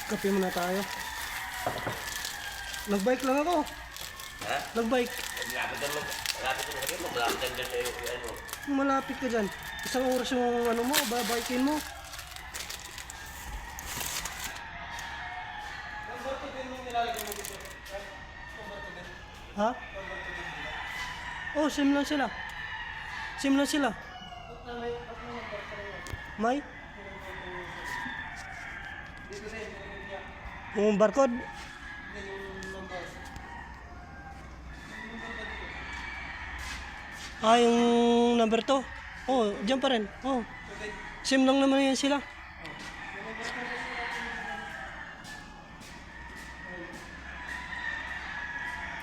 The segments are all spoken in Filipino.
Kape muna tayo. Nagbike lang ako. Ha? Nagbike. Malapit lang rin mo. Malapit lang dyan yung ano. Malapit ka dyan. Isang oras yung ano mo, babikin mo. Ha? Oh, same lang sila. Same lang sila. May? Yung barcode? Ah, yung number to? Oh, dyan pa rin. Oh. Same lang naman yan sila.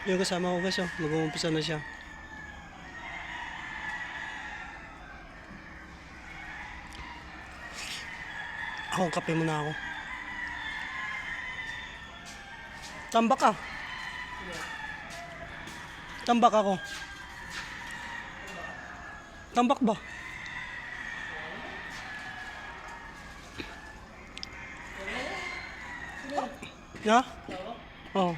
Yung kasama ko guys, oh. Mag-uumpisa na siya. Ako, kape muna ako. Tambak ka. Tambak ako. Tambak ba? Ha? Oo.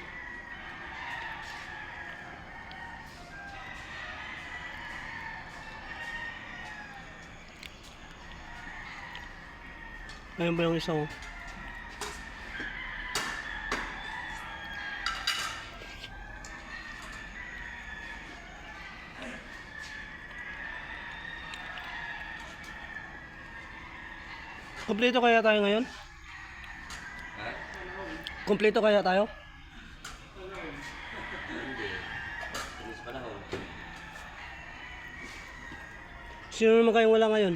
Ayun ba yung isa ko? Kompleto kaya tayo ngayon? Ha? Kompleto kaya tayo? Hindi. Tinis pa na ho. Sino naman kayong wala ngayon?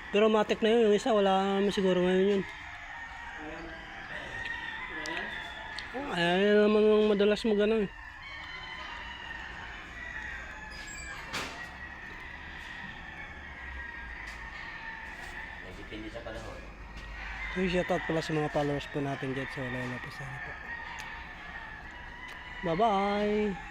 Pero matik na yun, yung isa wala naman siguro ngayon yun. Ayan naman yung madalas mo gano'n. Depende sa panahon. So, shoutout pala sa mga followers po natin dyan. So, wala na po sana po. Bye-bye!